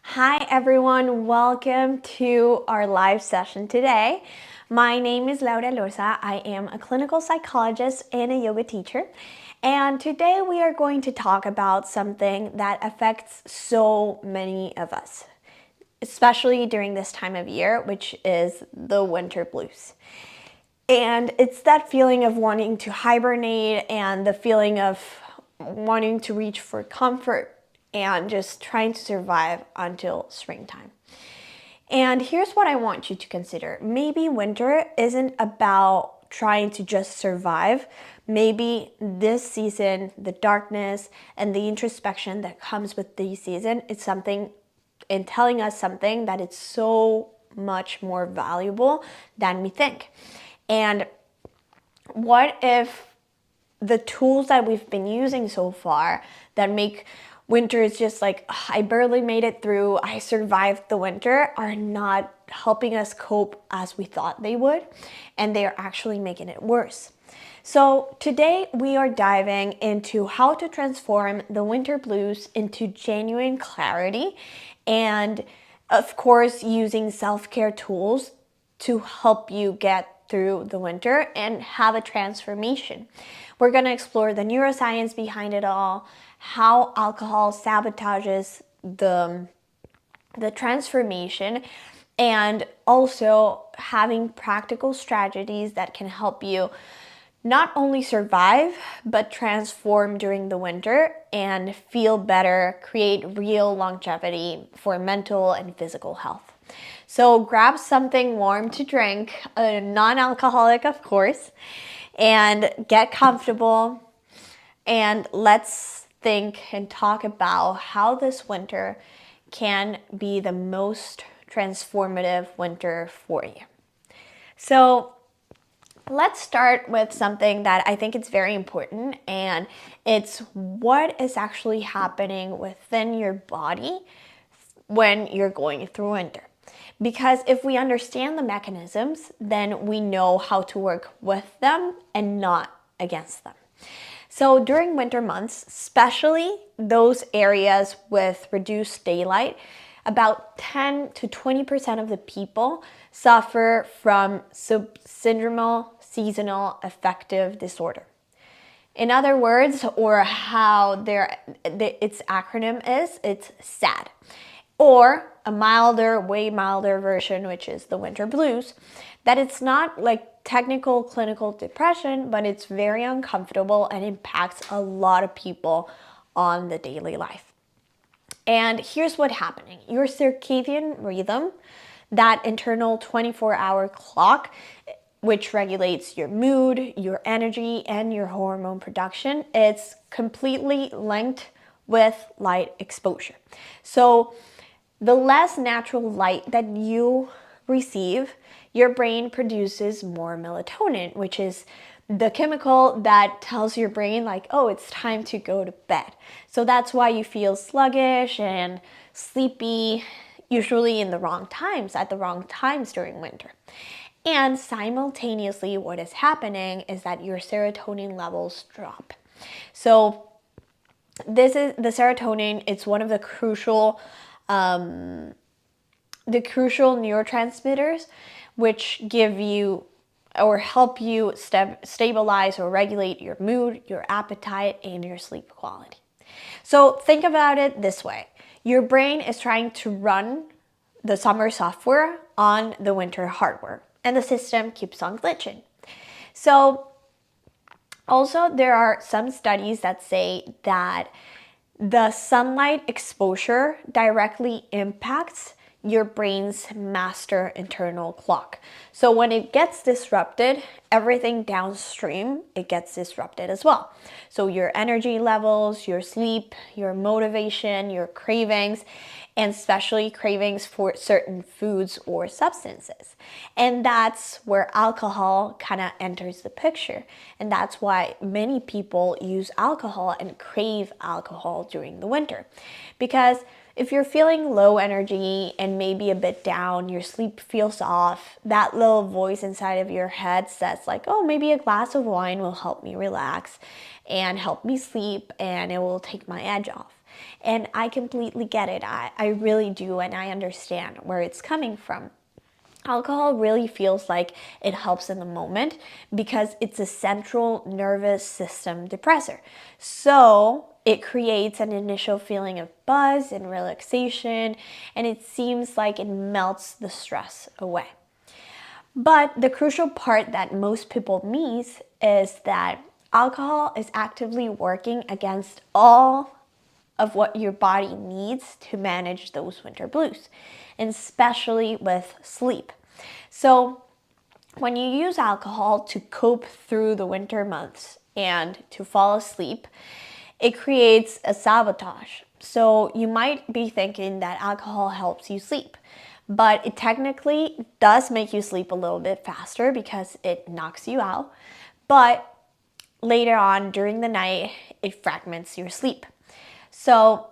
Hi everyone, welcome to our live session today. My name is Laura Loza. I am a clinical psychologist and a yoga teacher. And today we are going to talk about something that affects so many of us, especially during this time of year, which is the winter blues. And it's that feeling of wanting to hibernate and the feeling of wanting to reach for comfort and just trying to survive until springtime. And here's what I want you to consider. Maybe winter isn't about trying to just survive. Maybe this season, the darkness and the introspection that comes with the season, it's something in telling us something that it's so much more valuable than we think. And what if the tools that we've been using so far that make winter is just like, I barely made it through, I survived the winter, are not helping us cope as we thought they would, and they are actually making it worse. So today we are diving into how to transform the winter blues into genuine clarity, and of course using self-care tools to help you get through the winter and have a transformation. We're going to explore the neuroscience behind it all, how alcohol sabotages the transformation, and also having practical strategies that can help you not only survive, but transform during the winter and feel better, create real longevity for mental and physical health. So grab something warm to drink, non-alcoholic of course, and get comfortable, and let's think and talk about how this winter can be the most transformative winter for you. So let's start with something that I think is very important, and it's what is actually happening within your body when you're going through winter. Because if we understand the mechanisms, then we know how to work with them and not against them. So during winter months, especially those areas with reduced daylight, about 10 to 20% of the people suffer from subsyndromal seasonal affective disorder. In other words, or how its acronym is, it's SAD. Or a milder, way milder version, which is the winter blues, that it's not like technical clinical depression, but it's very uncomfortable and impacts a lot of people on the daily life. And here's what's happening. Your circadian rhythm, that internal 24-hour clock, which regulates your mood, your energy, and your hormone production, it's completely linked with light exposure. So the less natural light that you receive, your brain produces more melatonin, which is the chemical that tells your brain like, oh, it's time to go to bed. So that's why you feel sluggish and sleepy, usually at the wrong times during winter. And simultaneously, what is happening is that your serotonin levels drop. So this is the serotonin. It's one of the crucial neurotransmitters which give you or help you stabilize or regulate your mood, your appetite, and your sleep quality. So think about it this way. Your brain is trying to run the summer software on the winter hardware, and the system keeps on glitching. So also there are some studies that say that the sunlight exposure directly impacts your brain's master internal clock. So when it gets disrupted, everything downstream, it gets disrupted as well. So your energy levels, your sleep, your motivation, your cravings, and especially cravings for certain foods or substances. And that's where alcohol kind of enters the picture. And that's why many people use alcohol and crave alcohol during the winter. Because if you're feeling low energy and maybe a bit down, your sleep feels off, that little voice inside of your head says like, oh, maybe a glass of wine will help me relax. and help me sleep, and it will take my edge off. And I completely get it. I really do, and I understand where it's coming from. Alcohol really feels like it helps in the moment because it's a central nervous system depressor. So it creates an initial feeling of buzz and relaxation, and it seems like it melts the stress away. But the crucial part that most people miss is that alcohol is actively working against all of what your body needs to manage those winter blues, and especially with sleep. So when you use alcohol to cope through the winter months and to fall asleep, it creates a sabotage. So you might be thinking that alcohol helps you sleep, but it technically does make you sleep a little bit faster because it knocks you out. But later on during the night, it fragments your sleep. So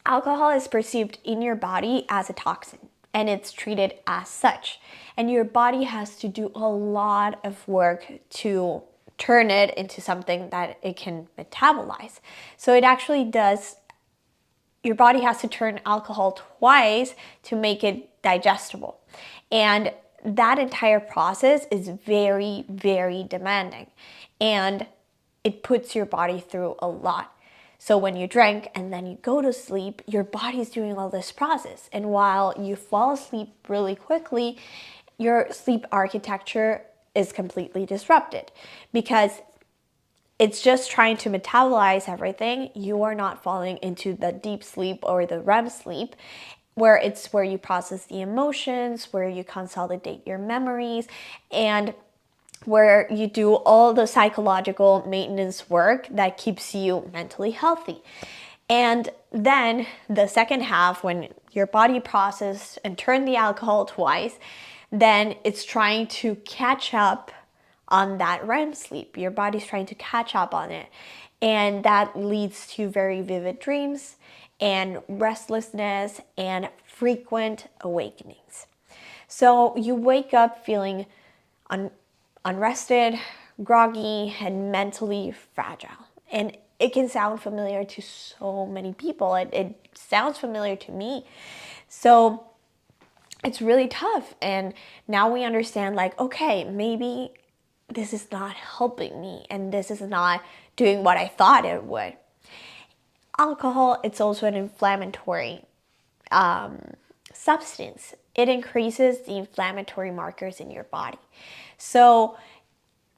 alcohol is perceived in your body as a toxin, and it's treated as such. And your body has to do a lot of work to turn it into something that it can metabolize. So it actually does, your body has to turn alcohol twice to make it digestible. And that entire process is very, very demanding. And it puts your body through a lot. So when you drink and then you go to sleep, your body's doing all this process. And while you fall asleep really quickly, your sleep architecture is completely disrupted because it's just trying to metabolize everything. You are not falling into the deep sleep or the REM sleep, where you process the emotions, where you consolidate your memories, and where you do all the psychological maintenance work that keeps you mentally healthy. And then the second half, when your body processed and turned the alcohol twice, then it's trying to catch up on that REM sleep. Your body's trying to catch up on it. And that leads to very vivid dreams and restlessness and frequent awakenings. So you wake up feeling unrested, groggy, and mentally fragile. And it can sound familiar to so many people. It sounds familiar to me. So it's really tough. And now we understand, like, okay, maybe this is not helping me and this is not doing what I thought it would. Alcohol, it's also an inflammatory substance. It increases the inflammatory markers in your body. So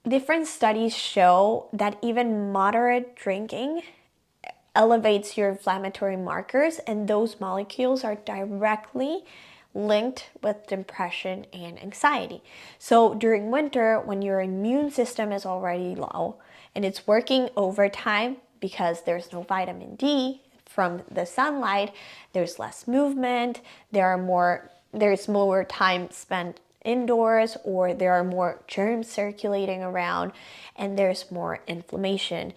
different studies show that even moderate drinking elevates your inflammatory markers, and those molecules are directly linked with depression and anxiety. So during winter, when your immune system is already low and it's working overtime because there's no vitamin D from the sunlight, there's less movement, there's more time spent indoors, or there are more germs circulating around, and there's more inflammation.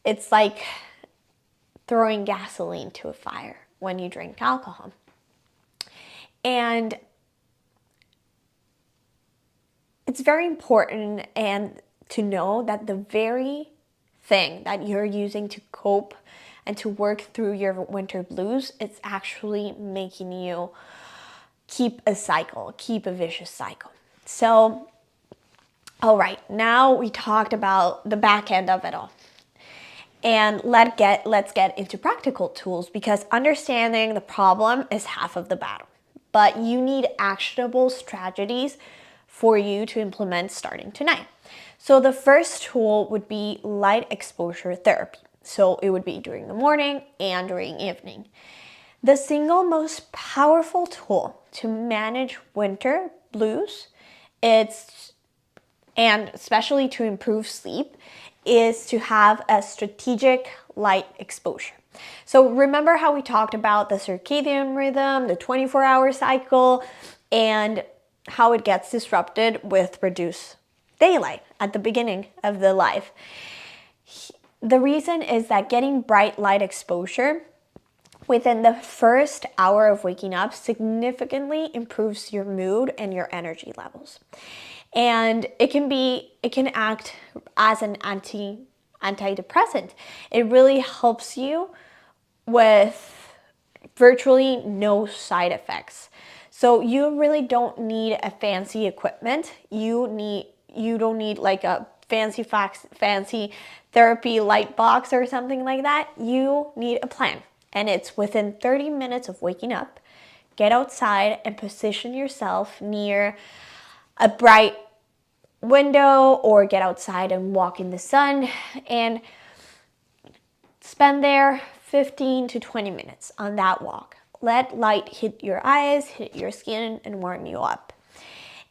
It's like throwing gasoline to a fire when you drink alcohol. And it's very important to know that the very thing that you're using to cope and to work through your winter blues, it's actually making you keep a vicious cycle. So, all right, now we talked about the back end of it all. And let's get into practical tools, because understanding the problem is half of the battle. But you need actionable strategies for you to implement starting tonight. So the first tool would be light exposure therapy. So it would be during the morning and during evening. The single most powerful tool to manage winter blues, and especially to improve sleep, is to have a strategic light exposure. So remember how we talked about the circadian rhythm, the 24-hour cycle, and how it gets disrupted with reduced daylight at the beginning of the life. The reason is that getting bright light exposure within the first hour of waking up significantly improves your mood and your energy levels. And it can act as an antidepressant. It really helps you with virtually no side effects. So you really don't need a fancy equipment. You don't need like a fancy therapy light box or something like that. You need a plan. And it's within 30 minutes of waking up. Get outside and position yourself near a bright window, or get outside and walk in the sun and spend there 15 to 20 minutes on that walk. Let light hit your eyes, hit your skin, and warm you up.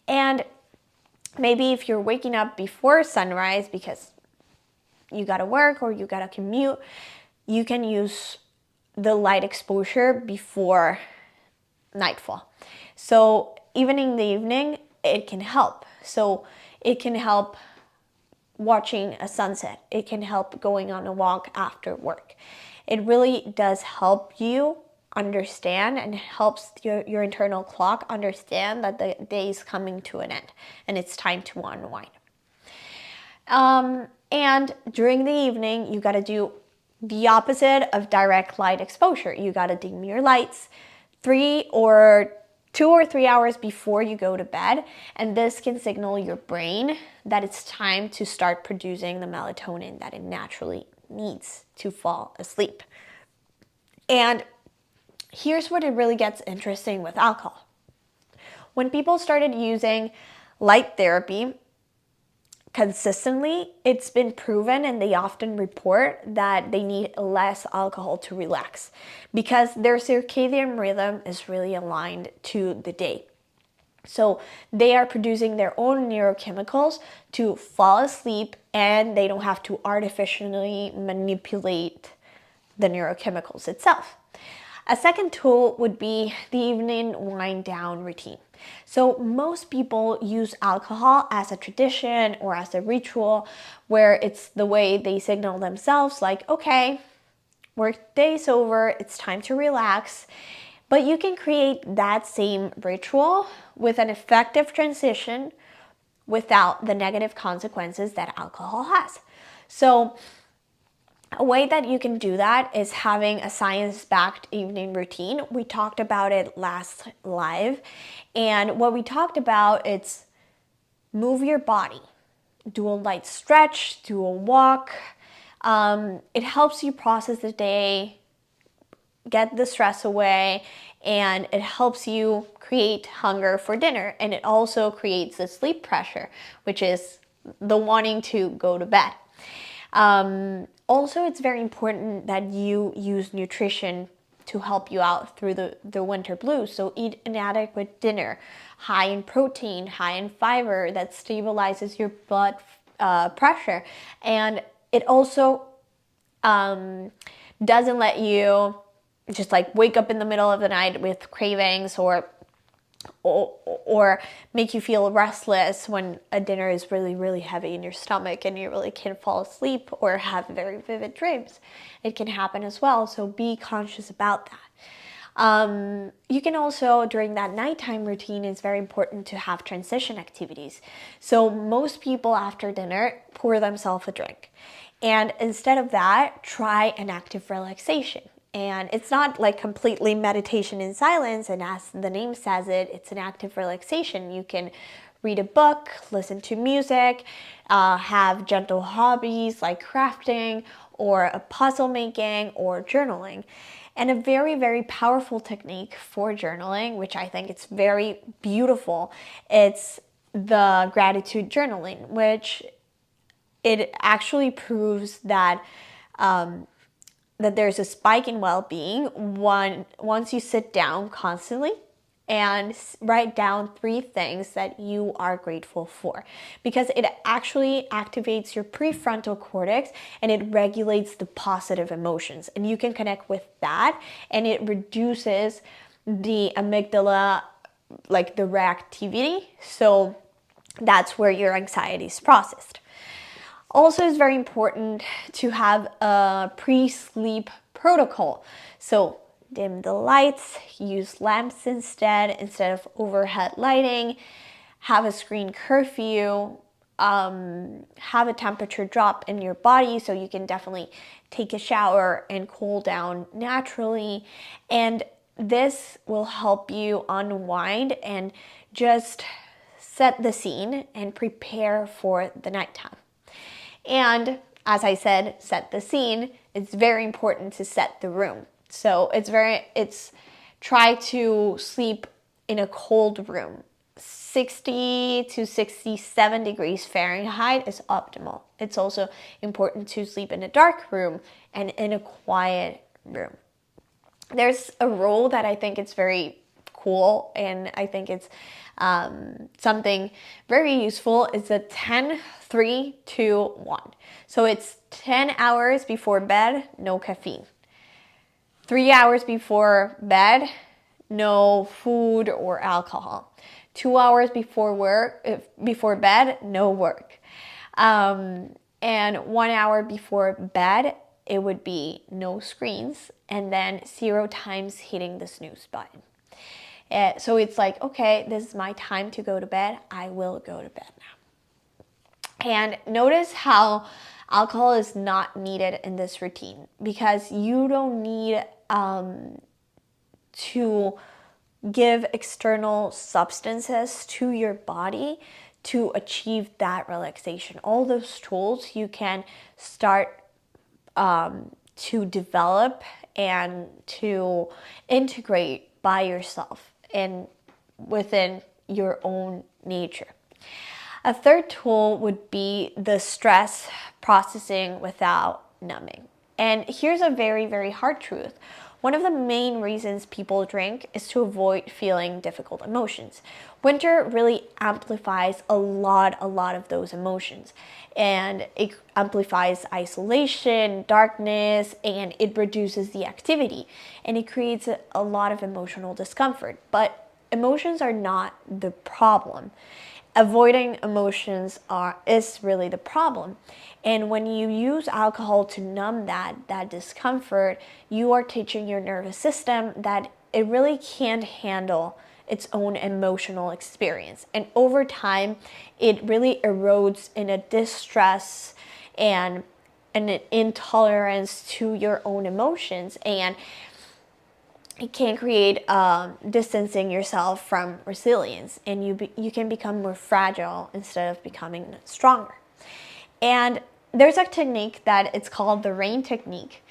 And maybe if you're waking up before sunrise because you gotta work or you gotta commute, you can use the light exposure before nightfall. So even in the evening, it can help. So it can help watching a sunset. It can help going on a walk after work. It really does help you understand and helps your internal clock understand that the day is coming to an end and it's time to unwind. And during the evening, you got to do the opposite of direct light exposure. You got to dim your lights 2 or 3 hours before you go to bed, and this can signal your brain that it's time to start producing the melatonin that it naturally needs to fall asleep. And here's what it really gets interesting with alcohol. When people started using light therapy consistently, it's been proven, and they often report that they need less alcohol to relax because their circadian rhythm is really aligned to the day. So they are producing their own neurochemicals to fall asleep, and they don't have to artificially manipulate the neurochemicals itself. A second tool would be the evening wind down routine. So most people use alcohol as a tradition or as a ritual where it's the way they signal themselves like, okay, work day's over, it's time to relax. But you can create that same ritual with an effective transition without the negative consequences that alcohol has. So a way that you can do that is having a science-backed evening routine. We talked about it last live, and what we talked about is move your body, do a light stretch, do a walk. It helps you process the day, get the stress away, and it helps you create hunger for dinner. And it also creates the sleep pressure, which is the wanting to go to bed. Also, it's very important that you use nutrition to help you out through the winter blues. So eat an adequate dinner, high in protein, high in fiber, that stabilizes your blood pressure. And it also doesn't let you just like wake up in the middle of the night with cravings or make you feel restless when a dinner is really, really heavy in your stomach and you really can't fall asleep or have very vivid dreams. It can happen as well, so be conscious about that. You can also, during that nighttime routine, it's very important to have transition activities. So most people after dinner pour themselves a drink. And instead of that, try an active relaxation. And it's not like completely meditation in silence, and as the name says it, it's an active relaxation. You can read a book, listen to music, have gentle hobbies like crafting or a puzzle making or journaling. And a very, very powerful technique for journaling, which I think it's very beautiful, it's the gratitude journaling, which it actually proves that that there's a spike in well-being once you sit down constantly and write down 3 things that you are grateful for, because it actually activates your prefrontal cortex and it regulates the positive emotions, and you can connect with that, and it reduces the amygdala, like the reactivity, so that's where your anxiety is processed. Also, it's very important to have a pre-sleep protocol. So dim the lights, use lamps instead of overhead lighting, have a screen curfew, have a temperature drop in your body, so you can definitely take a shower and cool down naturally. And this will help you unwind and just set the scene and prepare for the nighttime. And as I said, set the scene. It's very important to set the room. So it's try to sleep in a cold room. 60 to 67 degrees Fahrenheit is optimal. It's also important to sleep in a dark room and in a quiet room. There's a rule that I think it's very cool, and I think it's something very useful. It's a 10, 3, 2, 1. So it's 10 hours before bed, no caffeine. 3 hours before bed, no food or alcohol. 2 hours before bed, no work. And 1 hour before bed, it would be no screens, and then 0 times hitting the snooze button. So it's like, okay, this is my time to go to bed. I will go to bed now. And notice how alcohol is not needed in this routine, because you don't need to give external substances to your body to achieve that relaxation. All those tools you can start to develop and to integrate by yourself and within your own nature. A third tool would be the stress processing without numbing. And here's a very, very hard truth. One of the main reasons people drink is to avoid feeling difficult emotions. Winter really amplifies a lot of those emotions. And it amplifies isolation, darkness, and it reduces the activity. And it creates a lot of emotional discomfort. But emotions are not the problem. Avoiding emotions is really the problem. And when you use alcohol to numb that discomfort, you are teaching your nervous system that it really can't handle its own emotional experience. And over time, it really erodes in a distress and an intolerance to your own emotions. And it can create distancing yourself from resilience, and you can become more fragile instead of becoming stronger. And there's a technique that it's called the RAIN technique,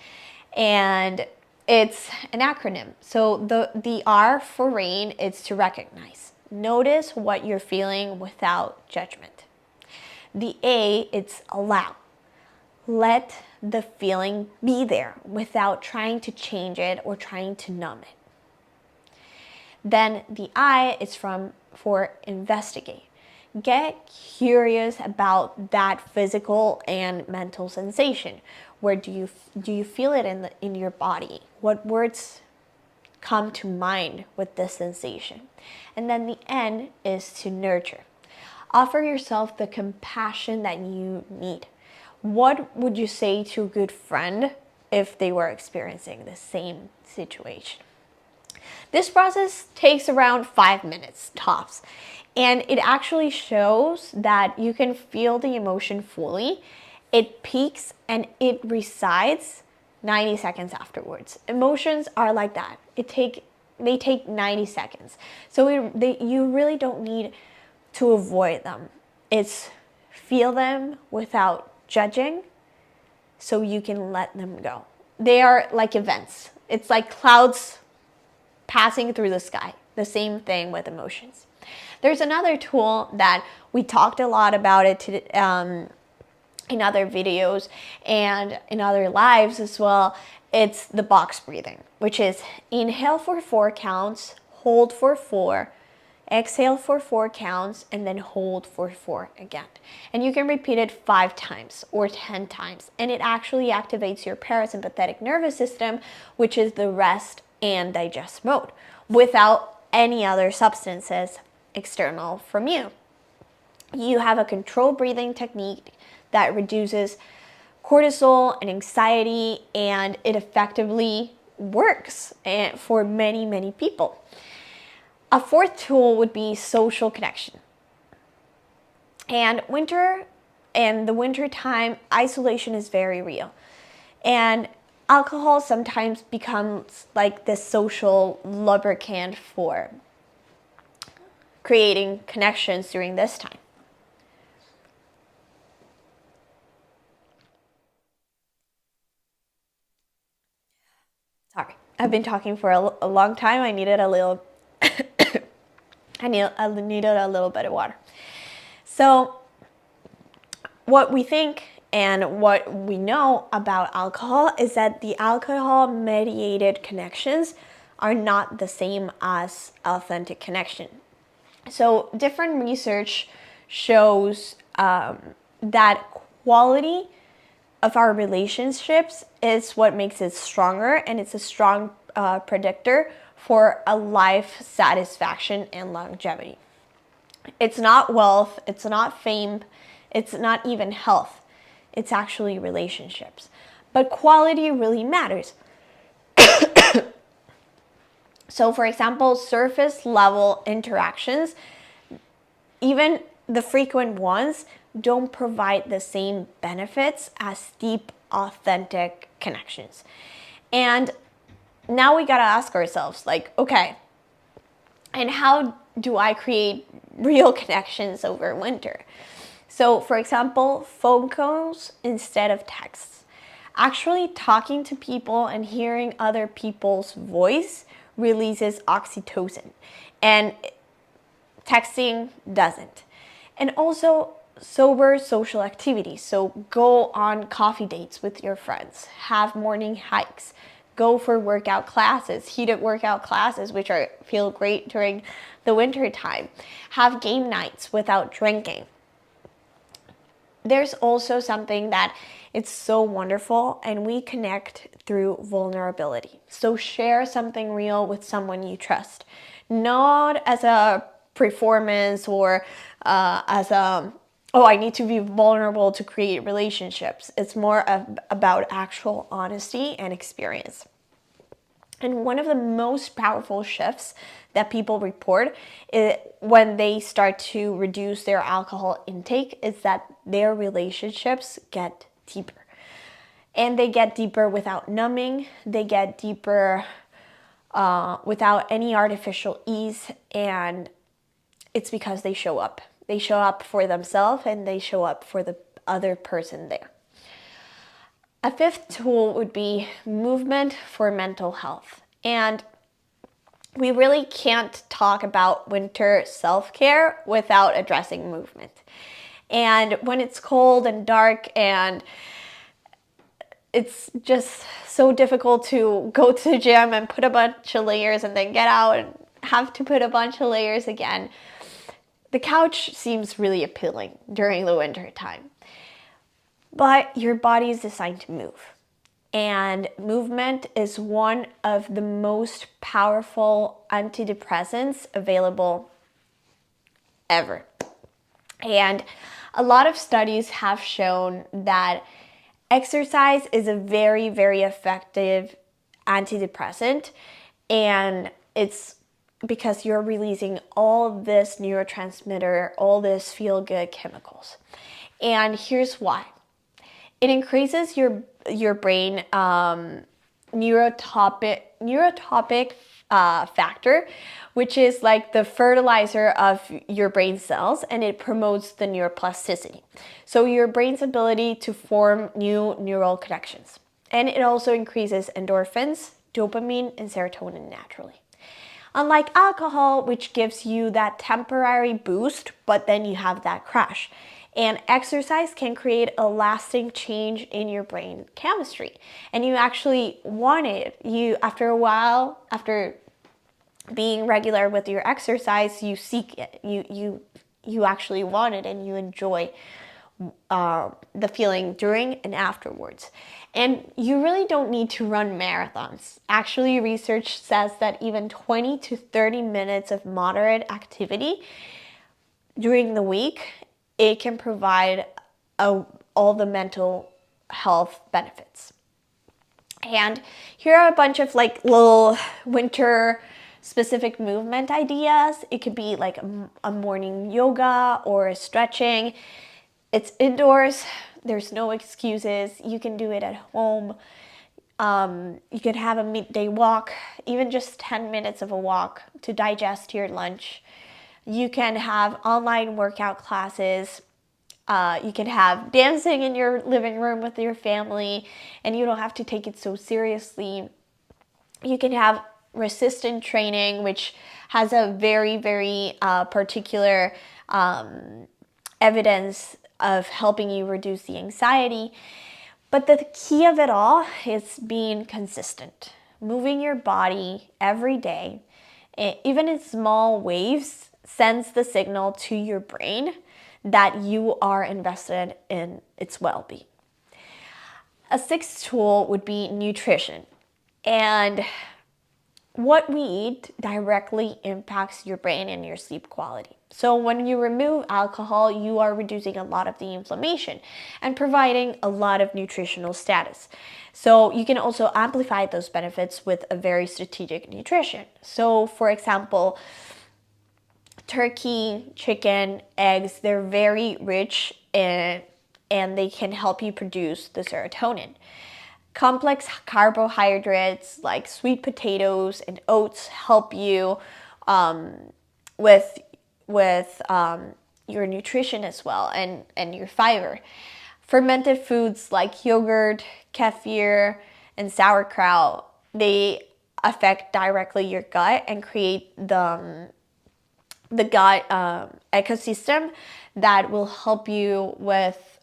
and it's an acronym. So the R for RAIN is to recognize. Notice what you're feeling without judgment. The A, it's allow. Let the feeling be there without trying to change it or trying to numb it. Then the I is for investigate. Get curious about that physical and mental sensation. Where do you feel it in your body? What words come to mind with this sensation? And then the N is to nurture. Offer yourself the compassion that you need. What would you say to a good friend if they were experiencing the same situation? This process takes around 5 minutes tops, and it actually shows that you can feel the emotion fully. It peaks and it resides 90 seconds afterwards. Emotions are like that. They take 90 seconds. So you really don't need to avoid them. It's feel them without judging, so you can let them go. They are like events. It's like clouds passing through the sky. The same thing with emotions. There's another tool that we talked a lot about it in other videos and in other lives as well. It's the box breathing, which is inhale for 4 counts, hold for 4, exhale for 4 counts, and then hold for 4 again. And you can repeat it 5 times or 10 times. And it actually activates your parasympathetic nervous system, which is the rest and digest mode, without any other substances external from you. You have a controlled breathing technique that reduces cortisol and anxiety, and it effectively works for many, many people. A fourth tool would be social connection. And the winter time, isolation is very real. And alcohol sometimes becomes like this social lubricant for creating connections during this time. Sorry, I've been talking for a long time. I needed a little I needed a little bit of water. So what we think and what we know about alcohol is that the alcohol-mediated connections are not the same as authentic connection. So different research shows that quality of our relationships is what makes it stronger, and it's a strong predictor for a life satisfaction and longevity. It's not wealth, it's not fame, it's not even health. It's actually relationships. But quality really matters. So for example, surface level interactions, even the frequent ones, don't provide the same benefits as deep, authentic connections. And now we gotta ask ourselves, like, okay, and how do I create real connections over winter? So for example, phone calls instead of texts. Actually talking to people and hearing other people's voice releases oxytocin, and texting doesn't. And also sober social activities. So go on coffee dates with your friends, have morning hikes, go for workout classes, heated workout classes, which feel great during the winter time. Have game nights without drinking. There's also something that it's so wonderful, and we connect through vulnerability. So share something real with someone you trust, not as a performance or as a, oh, I need to be vulnerable to create relationships. It's more about actual honesty and experience. And one of the most powerful shifts that people report when they start to reduce their alcohol intake is that their relationships get deeper. And they get deeper without numbing. They get deeper without any artificial ease. And it's because they show up. They show up for themselves, and they show up for the other person there. A fifth tool would be movement for mental health. And we really can't talk about winter self-care without addressing movement. And when it's cold and dark and it's just so difficult to go to the gym and put a bunch of layers and then get out and have to put a bunch of layers again, the couch seems really appealing during the winter time. But your body is designed to move. And movement is one of the most powerful antidepressants available ever. And a lot of studies have shown that exercise is a very, very effective antidepressant. And it's because you're releasing all this neurotransmitter, all this feel-good chemicals. And here's why. It increases your brain neurotopic factor, which is like the fertilizer of your brain cells, and it promotes the neuroplasticity. So your brain's ability to form new neural connections. And it also increases endorphins, dopamine, and serotonin naturally. Unlike alcohol, which gives you that temporary boost, but then you have that crash. And exercise can create a lasting change in your brain chemistry. And you actually want it. After a while, after being regular with your exercise, you seek it. You actually want it, and you enjoy the feeling during and afterwards. And you really don't need to run marathons. Actually, research says that even 20 to 30 minutes of moderate activity during the week, it can provide all the mental health benefits. And here are a bunch of like little winter specific movement ideas. It could be like a morning yoga or stretching. It's indoors. There's no excuses. You can do it at home. You can have a midday walk, even just 10 minutes of a walk to digest your lunch. You can have online workout classes. You can have dancing in your living room with your family, and you don't have to take it so seriously. You can have resistance training, which has a very, very particular evidence of helping you reduce the anxiety. But the key of it all is being consistent, moving your body every day, even in small waves, sends the signal to your brain that you are invested in its well-being. A sixth tool would be nutrition. And what we eat directly impacts your brain and your sleep quality. So when you remove alcohol, you are reducing a lot of the inflammation and providing a lot of nutritional status. So you can also amplify those benefits with a very strategic nutrition. So for example, turkey, chicken, eggs, they're very rich in, and they can help you produce the serotonin. Complex carbohydrates like sweet potatoes and oats help you with your nutrition as well, and your fiber. Fermented foods like yogurt, kefir, and sauerkraut, they affect directly your gut and create the gut ecosystem that will help you with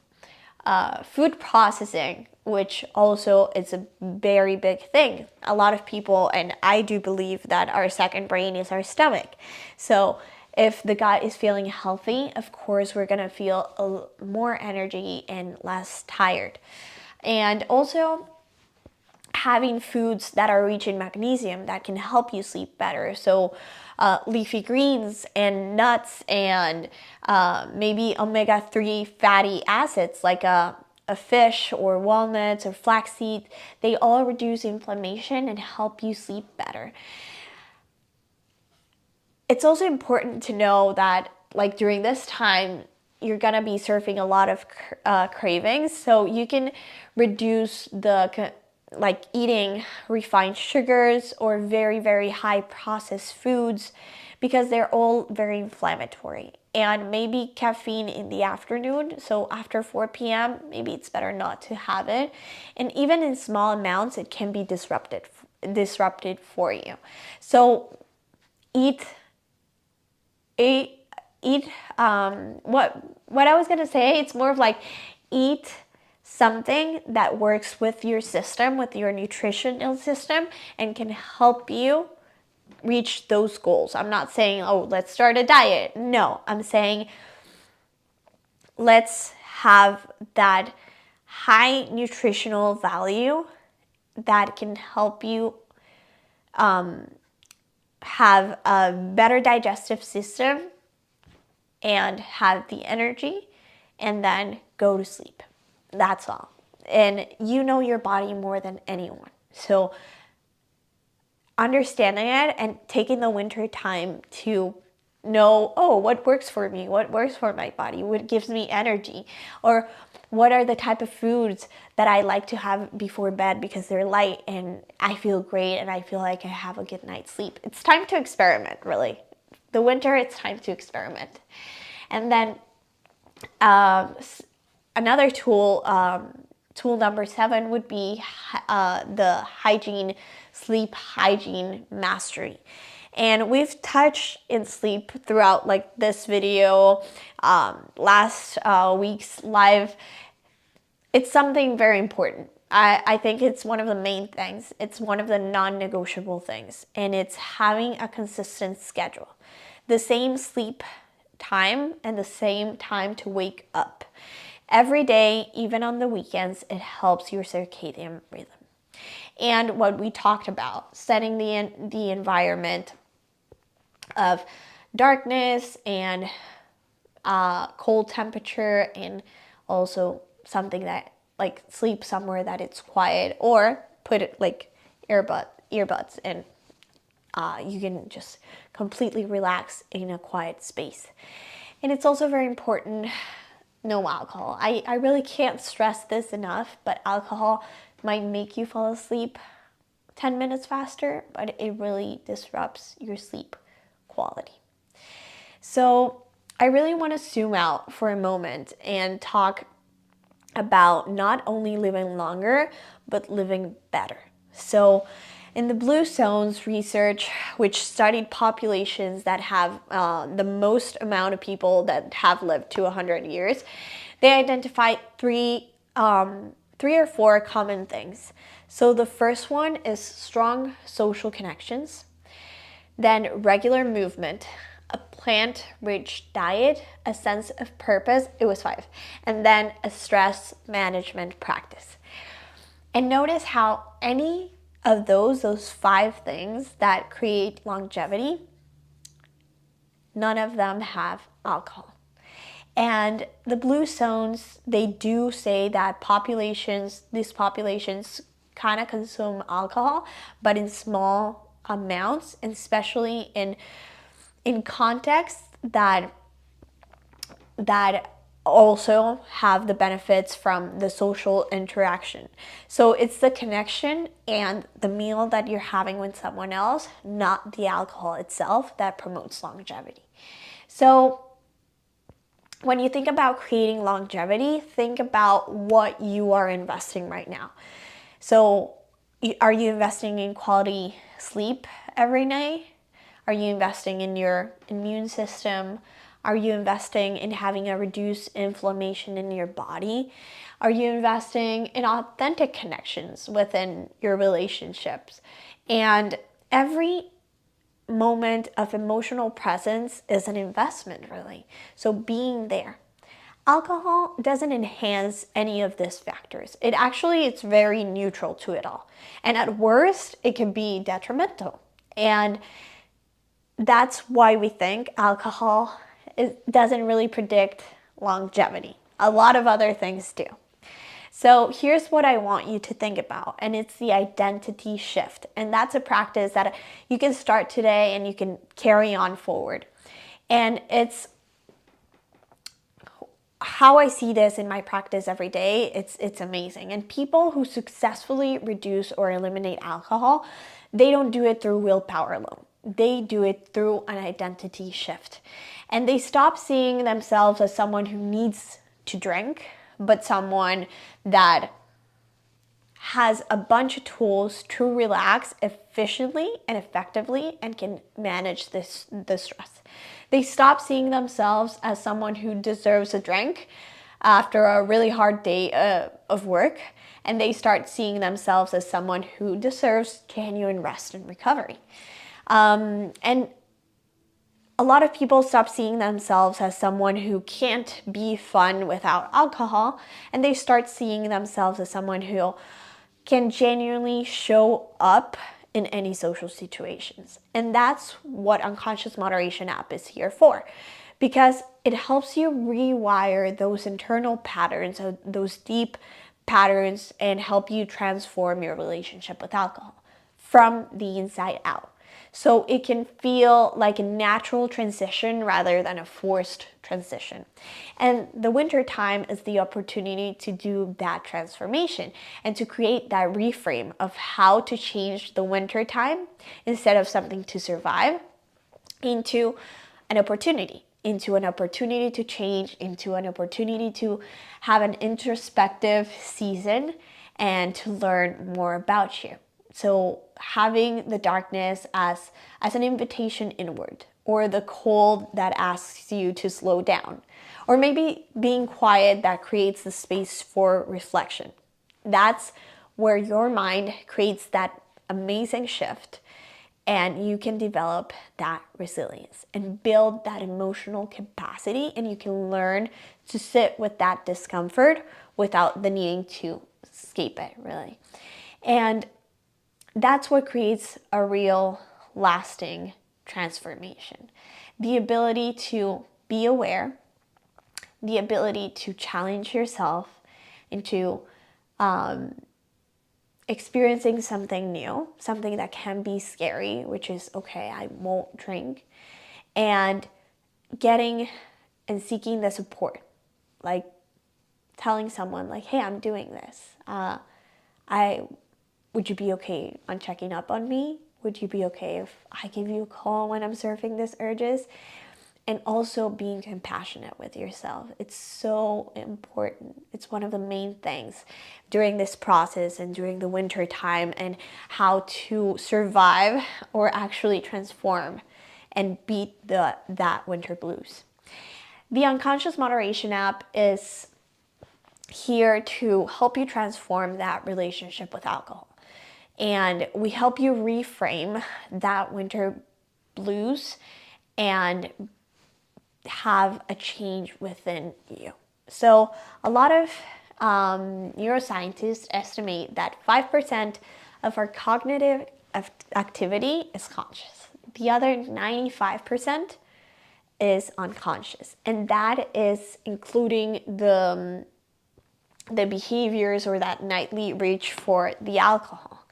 food processing, which also is a very big thing. A lot of people, and I do believe that our second brain is our stomach. So if the gut is feeling healthy, of course, we're gonna feel more energy and less tired. And also having foods that are rich in magnesium that can help you sleep better. So leafy greens and nuts and maybe omega-3 fatty acids like a fish or walnuts or flaxseed, they all reduce inflammation and help you sleep better. It's also important to know that like during this time, you're gonna be surfing a lot of cravings, so you can reduce the like eating refined sugars or very, very high processed foods because they're all very inflammatory. And maybe caffeine in the afternoon, so after 4 p.m., maybe it's better not to have it. And even in small amounts, it can be disrupted for you. So what I was gonna say, it's more of like eat something that works with your system, with your nutritional system, and can help you reach those goals. I'm not saying, oh, let's start a diet. No, I'm saying let's have that high nutritional value that can help you have a better digestive system and have the energy, and then go to sleep. That's all. And you know your body more than anyone. So understanding it and taking the winter time to know, oh, what works for me? What works for my body? What gives me energy? Or what are the type of foods that I like to have before bed because they're light and I feel great and I feel like I have a good night's sleep. It's time to experiment, really. The winter, it's time to experiment. And then another tool, tool number 7 would be the sleep hygiene mastery. And we've touched in sleep throughout like this video, last week's live. It's something very important. I think it's one of the main things. It's one of the non-negotiable things. And it's having a consistent schedule. The same sleep time and the same time to wake up. Every day, even on the weekends, it helps your circadian rhythm. And what we talked about, setting the environment of darkness and cold temperature, and also something that like sleep somewhere that it's quiet, or put it like earbuds in. you can just completely relax in a quiet space. And it's also very important, no alcohol. I really can't stress this enough, but alcohol might make you fall asleep 10 minutes faster, but it really disrupts your sleep quality. So I really want to zoom out for a moment and talk about not only living longer, but living better. So in the blue zones research, which studied populations that have the most amount of people that have lived to 100 years, they identified three or four common things. So the first one is strong social connections, then regular movement, a plant-rich diet, a sense of purpose, it was 5, and then a stress management practice. And notice how any of those 5 things that create longevity, none of them have alcohol. And the blue zones, they do say that these populations kind of consume alcohol, but in small amounts, and especially in contexts that also have the benefits from the social interaction. So it's the connection and the meal that you're having with someone else, not the alcohol itself, that promotes longevity. So when you think about creating longevity, think about what you are investing right now. So are you investing in quality sleep every night? Are you investing in your immune system? Are you investing in having a reduced inflammation in your body? Are you investing in authentic connections within your relationships? And every moment of emotional presence is an investment, really. So being there. Alcohol doesn't enhance any of these factors. It's very neutral to it all. And at worst, it can be detrimental. And that's why we think alcohol doesn't really predict longevity. A lot of other things do. So here's what I want you to think about, and it's the identity shift. And that's a practice that you can start today and you can carry on forward. And it's how I see this in my practice every day. It's amazing. And people who successfully reduce or eliminate alcohol, they don't do it through willpower alone. They do it through an identity shift. And they stop seeing themselves as someone who needs to drink, but someone that has a bunch of tools to relax efficiently and effectively and can manage the stress. They stop seeing themselves as someone who deserves a drink after a really hard day of work, and they start seeing themselves as someone who deserves genuine rest and recovery. And a lot of people stop seeing themselves as someone who can't be fun without alcohol, and they start seeing themselves as someone who can genuinely show up in any social situations. And that's what Unconscious Moderation app is here for, because it helps you rewire those internal patterns, those deep patterns, and help you transform your relationship with alcohol from the inside out. So it can feel like a natural transition rather than a forced transition. And the winter time is the opportunity to do that transformation and to create that reframe of how to change the winter time instead of something to survive into an opportunity to change, into an opportunity to have an introspective season and to learn more about you. So having the darkness as an invitation inward, or the cold that asks you to slow down, or maybe being quiet that creates the space for reflection. That's where your mind creates that amazing shift, and you can develop that resilience and build that emotional capacity, and you can learn to sit with that discomfort without the needing to escape it, really. And that's what creates a real lasting transformation. The ability to be aware, the ability to challenge yourself, and to experiencing something new, something that can be scary, which is okay, I won't drink, and getting and seeking the support, like telling someone like, hey, I'm doing this. Would you be okay on checking up on me? Would you be okay if I give you a call when I'm surfing these urges? And also being compassionate with yourself. It's so important. It's one of the main things during this process and during the winter time, and how to survive or actually transform and beat that winter blues. The Unconscious Moderation app is here to help you transform that relationship with alcohol. And we help you reframe that winter blues and have a change within you. So a lot of neuroscientists estimate that 5% of our cognitive activity is conscious. The other 95% is unconscious. And that is including the behaviors or that nightly reach for the alcohol.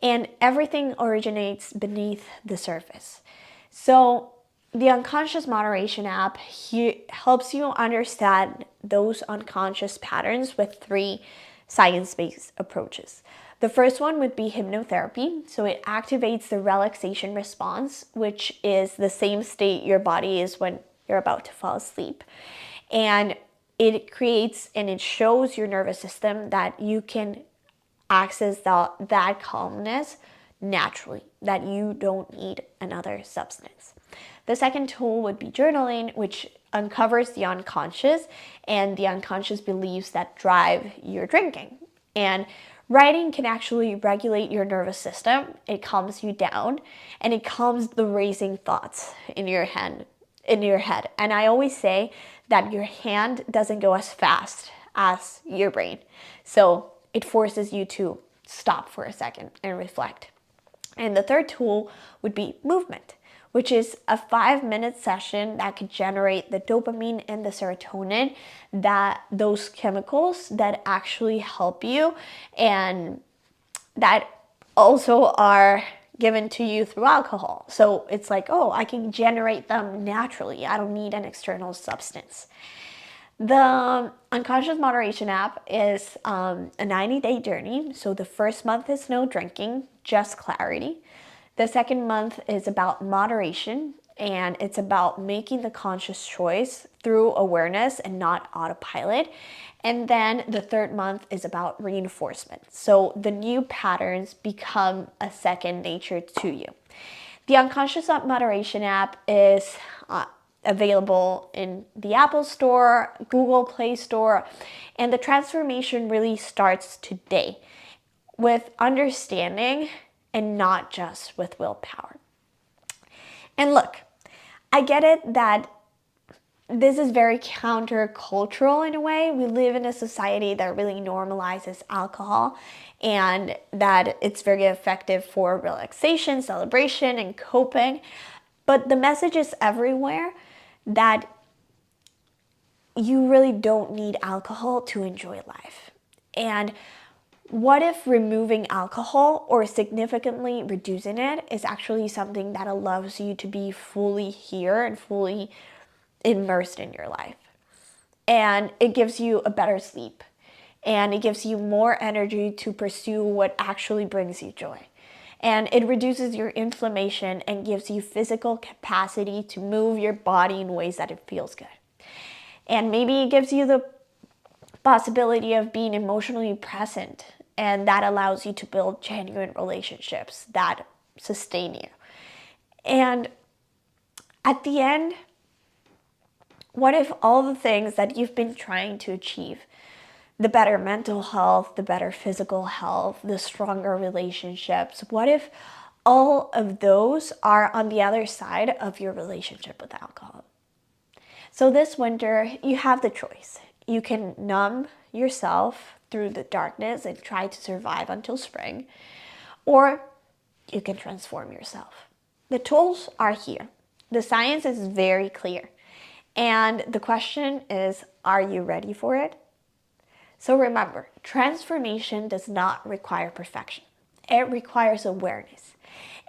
And everything originates beneath the surface. So the Unconscious Moderation app helps you understand those unconscious patterns with 3 science-based approaches. The first one would be hypnotherapy. So it activates the relaxation response, which is the same state your body is when you're about to fall asleep. And it creates and it shows your nervous system that you can access that calmness naturally, that you don't need another substance. The second tool would be journaling, which uncovers the unconscious and the unconscious beliefs that drive your drinking. And writing can actually regulate your nervous system. It calms you down, and it calms the racing thoughts in your head. And I always say that your hand doesn't go as fast as your brain. So it forces you to stop for a second and reflect. And the third tool would be movement, which is a 5-minute session that could generate the dopamine and the serotonin, those chemicals that actually help you and that also are given to you through alcohol. So it's like, oh, I can generate them naturally. I don't need an external substance. The Unconscious Moderation app is a 90-day journey. So the first month is no drinking, just clarity. The second month is about moderation, and it's about making the conscious choice through awareness and not autopilot. And then the third month is about reinforcement. So the new patterns become a second nature to you. The Unconscious Moderation app is available in the Apple Store, Google Play Store, and the transformation really starts today with understanding and not just with willpower. And look, I get it that this is very countercultural in a way. We live in a society that really normalizes alcohol and that it's very effective for relaxation, celebration, and coping. But the message is everywhere that you really don't need alcohol to enjoy life. And what if removing alcohol or significantly reducing it is actually something that allows you to be fully here and fully immersed in your life? And it gives you a better sleep, and it gives you more energy to pursue what actually brings you joy. And it reduces your inflammation and gives you physical capacity to move your body in ways that it feels good. And maybe it gives you the possibility of being emotionally present, and that allows you to build genuine relationships that sustain you. And at the end, what if all the things that you've been trying to achieve, the better mental health, the better physical health, the stronger relationships, what if all of those are on the other side of your relationship with alcohol? So this winter, you have the choice. You can numb yourself through the darkness and try to survive until spring, or you can transform yourself. The tools are here. The science is very clear. And the question is, are you ready for it? So remember, transformation does not require perfection. It requires awareness.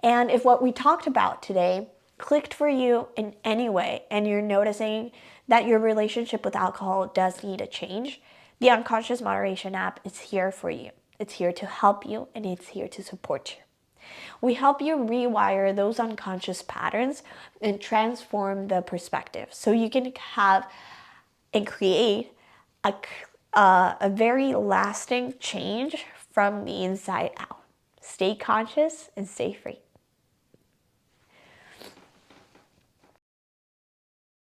And if what we talked about today clicked for you in any way and you're noticing that your relationship with alcohol does need a change, the Unconscious Moderation app is here for you. It's here to help you and it's here to support you. We help you rewire those unconscious patterns and transform the perspective so you can have and create a very lasting change from the inside out. Stay conscious and stay free.